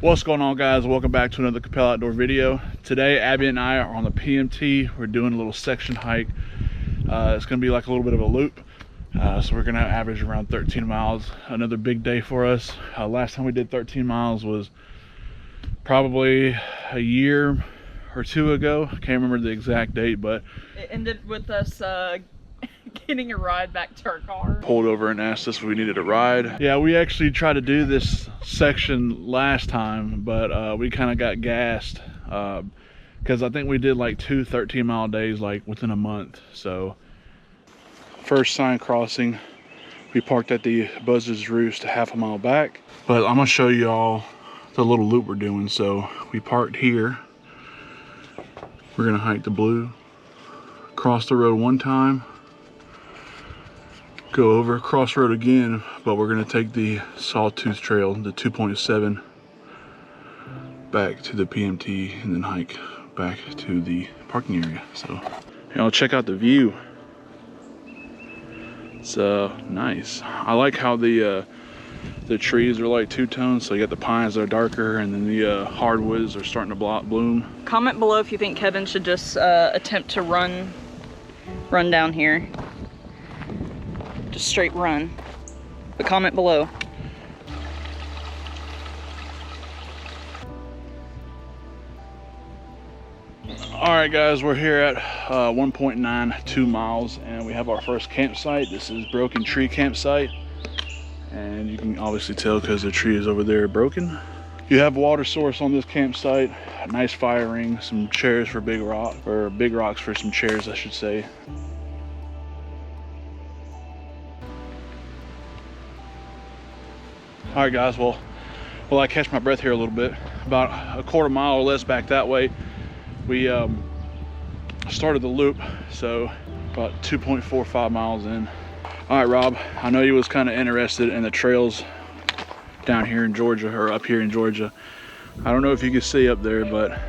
What's going on, guys? Welcome back to another Capel Outdoor video. Today Abby and I are on the PMT. We're doing a little section hike. It's gonna be like a little bit of a loop, so we're gonna average around 13 miles. Another big day for us. Last time we did 13 miles was probably a year or two ago. I can't remember the exact date, but it ended with us getting a ride back to our car. Pulled over and asked us if we needed a ride. Yeah, we actually tried to do this section last time, but we kind of got gassed because I think we did like two 13-mile days like within a month. So first sign crossing, we parked at the Buzz's Roost half a mile back, but I'm gonna show y'all the little loop we're doing. So we parked here. We're gonna hike the Blue, cross the road one time, go over, cross road again, but we're gonna take the Sawtooth Trail, the 2.7, back to the PMT and then hike back to the parking area. So, y'all check out the view. It's nice. I like how the trees are like two-tone, so you got the pines that are darker and then the hardwoods are starting to bloom. Comment below if you think Kevin should just attempt to run down here. Just straight run. But comment below. All right, guys, we're here at 1.92 miles and we have our first campsite. This is Broken Tree Campsite, and you can obviously tell because the tree is over there broken. You have water source on this campsite, a nice fire ring, some chairs for big rocks for some chairs, I should say. All right, guys, well, I catch my breath here a little bit. About a quarter mile or less back that way, we started the loop, so about 2.45 miles in. All right, Rob, I know you was kind of interested in the trails down here in Georgia, or up here in Georgia. I don't know if you can see up there, but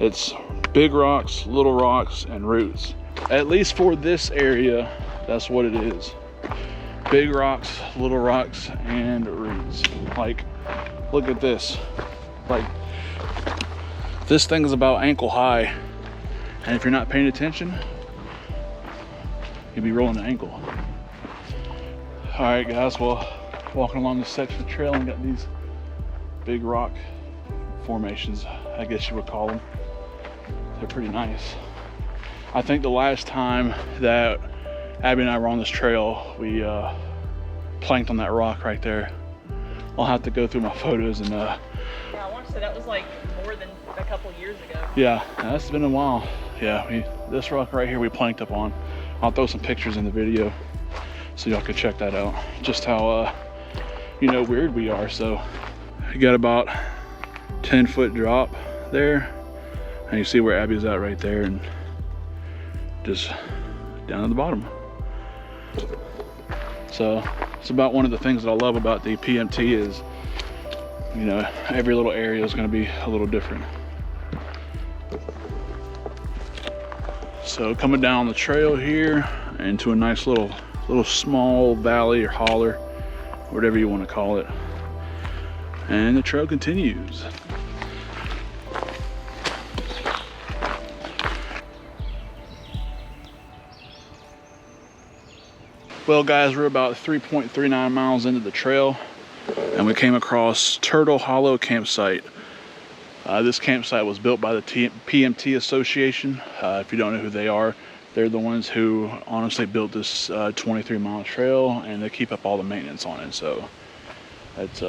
it's big rocks, little rocks, and roots. At least for this area, that's what it is. Big rocks, little rocks, and roots. Like, look at this. Like, this thing is about ankle high, and if you're not paying attention, you'll be rolling the ankle. All right, guys, well, walking along this section of trail and got these big rock formations, I guess you would call them. They're pretty nice. I think the last time that Abby and I were on this trail, we planked on that rock right there. I'll have to go through my photos and yeah, I want to say that was like more than a couple years ago. Yeah, that's been a while. Yeah, this rock right here we planked up on. I'll throw some pictures in the video so y'all can check that out. Just how weird we are. So you got about 10-foot drop there, and you see where Abby's at right there, and just down at the bottom. So it's about one of the things that I love about the PMT is, every little area is going to be a little different. So coming down the trail here into a nice little small valley or holler, whatever you want to call it, and the trail continues. Well, guys, we're about 3.39 miles into the trail, and we came across Turtle Hollow Campsite. This campsite was built by the PMT Association. If you don't know who they are, they're the ones who honestly built this 23-mile trail, and they keep up all the maintenance on it. So it's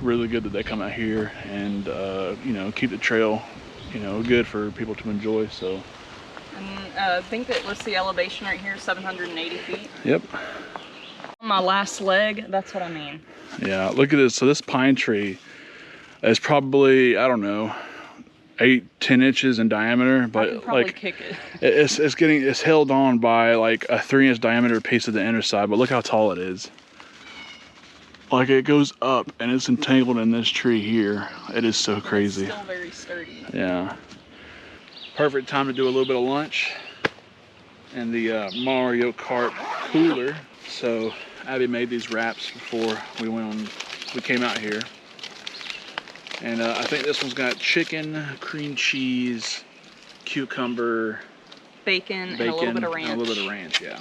really good that they come out here and keep the trail good for people to enjoy. So. And I think that, what's the elevation right here? 780 feet. Yep. On my last leg, that's what I mean. Yeah, look at this. So this pine tree is probably, I don't know, 8-10 inches in diameter, but I can probably like kick it. It's held on by like a 3-inch diameter piece of the inner side. But look how tall it is. Like, it goes up and it's entangled in this tree here. It is so crazy. It's still very sturdy. Yeah. Perfect time to do a little bit of lunch in the Mario Kart cooler. So Abby made these wraps before we came out here. And I think this one's got chicken, cream cheese, cucumber, bacon, and a little bit of ranch. And a little bit of ranch, yeah.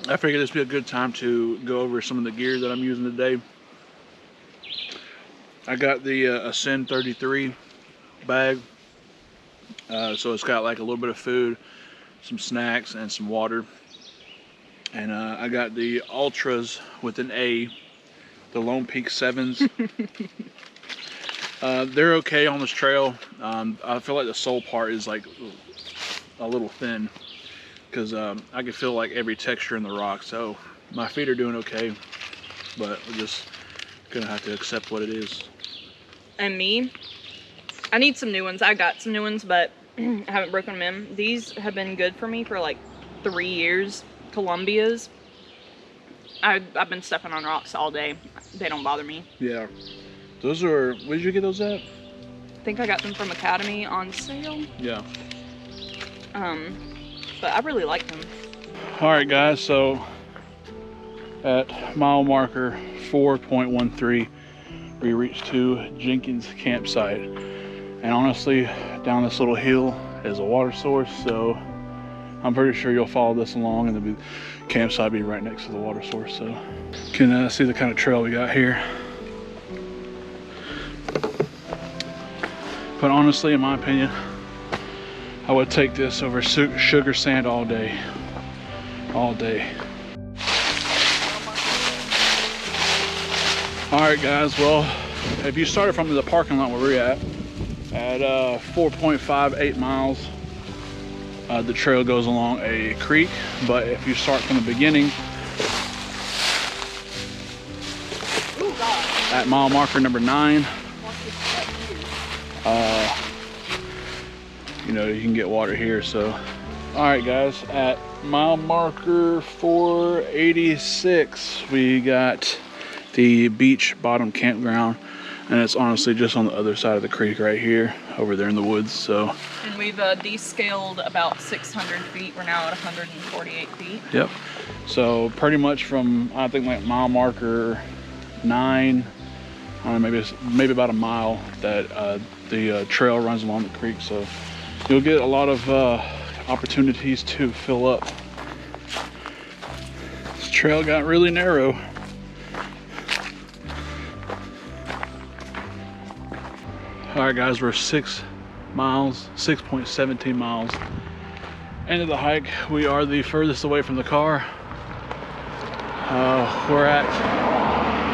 I figured this would be a good time to go over some of the gear that I'm using today. I got the Ascend 33 bag. So it's got like a little bit of food, some snacks, and some water. And I got the Ultras with an A, the Lone Peak 7s. They're okay on this trail. I feel like the sole part is like a little thin because I can feel like every texture in the rock. So my feet are doing okay, but we're just gonna have to accept what it is. And me, I need some new ones. I got some new ones, but I haven't broken them in. These have been good for me for like 3 years. Columbia's. I've been stepping on rocks all day. They don't bother me. Yeah. Those are, where did you get those at? I think I got them from Academy on sale. Yeah. But I really like them. All right, guys, so at mile marker 4.13, we reached to Jenkins campsite. And honestly, down this little hill is a water source, so I'm pretty sure you'll follow this along and the campsite will be right next to the water source. So you can see the kind of trail we got here. But honestly, in my opinion, I would take this over sugar sand all day. All day. All right, guys, well, if you started from the parking lot where we're at 4.58 miles, the trail goes along a creek, but if you start from the beginning at mile marker number 9, you know, you can get water here. So all right, guys, at mile marker 486, we got the beach bottom campground, and it's honestly just on the other side of the creek right here, over there in the woods. So, and we've descaled about 600 feet. We're now at 148 feet. Yep. So pretty much from, I think, like mile marker 9, I don't know, maybe about a mile that the trail runs along the creek. So you'll get a lot of opportunities to fill up. This trail got really narrow. All right, guys, we're 6.17 miles into the hike. We are the furthest away from the car. We're at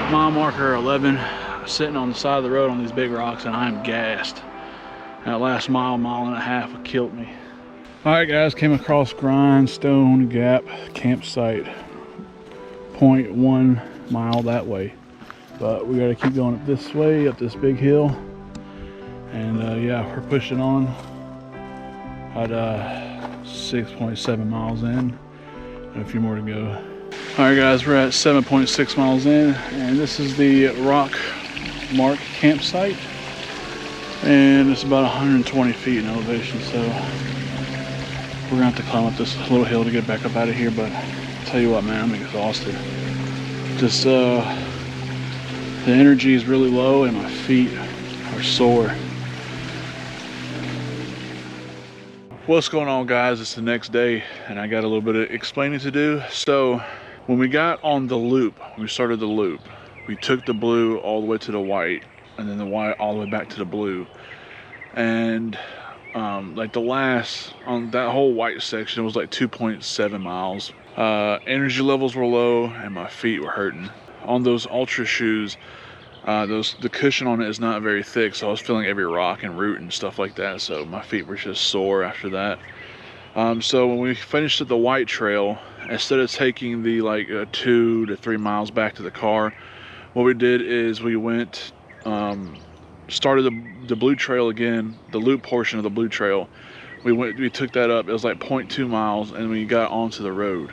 mile marker 11, sitting on the side of the road on these big rocks, and I'm gassed. That last mile and a half killed me. All right, guys, came across Grindstone Gap campsite, 0.1 mile that way, but we got to keep going up this way, up this big hill. And yeah, we're pushing on at 6.7 miles in, and a few more to go. All right, guys, we're at 7.6 miles in, and this is the Rock Mark campsite, and it's about 120 feet in elevation. So we're gonna have to climb up this little hill to get back up out of here. But I'll tell you what, man, I'm exhausted. Just the energy is really low, and my feet are sore. What's going on, guys? It's the next day and I got a little bit of explaining to do. So when we got on the loop, we started the loop, we took the blue all the way to the white, and then the white all the way back to the blue. And like the last, on that whole white section, it was like 2.7 miles. Energy levels were low and my feet were hurting. On those Ultra shoes, the cushion on it is not very thick, so I was feeling every rock and root and stuff like that, so my feet were just sore after that. So when we finished at the white trail, instead of taking the like 2 to 3 miles back to the car, what we did is we went, started the blue trail again, the loop portion of the blue trail. We took that up, it was like 0.2 miles, and we got onto the road.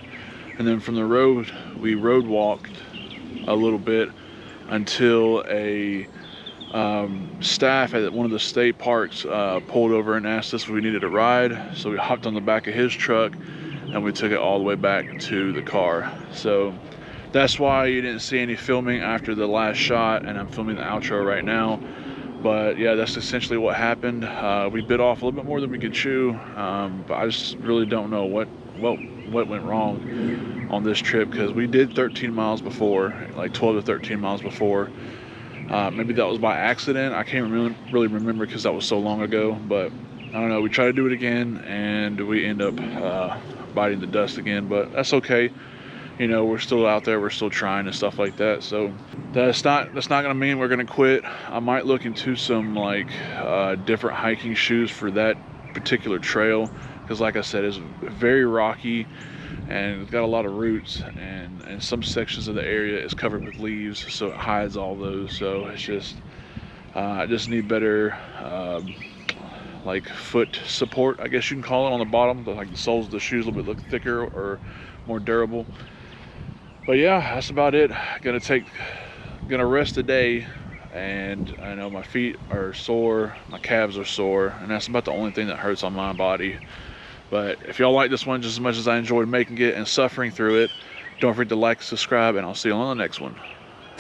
And then from the road, we road walked a little bit until a staff at one of the state parks pulled over and asked us if we needed a ride. So we hopped on the back of his truck and we took it all the way back to the car. So That's why you didn't see any filming after the last shot, and I'm filming the outro right now. But yeah, that's essentially what happened. We bit off a little bit more than we could chew, but I just really don't know what went wrong on this trip, because we did 13 miles before, like 12 to 13 miles before. Maybe that was by accident. I can't really remember because that was so long ago, but I don't know. We tried to do it again and we end up biting the dust again, but that's okay. You know, we're still out there, we're still trying and stuff like that. So that's not gonna mean we're gonna quit. I might look into some like different hiking shoes for that particular trail, because like I said, it's very rocky and it's got a lot of roots, and some sections of the area is covered with leaves, so it hides all those. So it's just I just need better like foot support, I guess you can call it, on the bottom. Like the soles of the shoes a little bit look thicker or more durable. But yeah, that's about it. Gonna rest today, and I know my feet are sore, my calves are sore, and that's about the only thing that hurts on my body. But if y'all like this one just as much as I enjoyed making it and suffering through it, don't forget to like, subscribe, and I'll see you on the next one.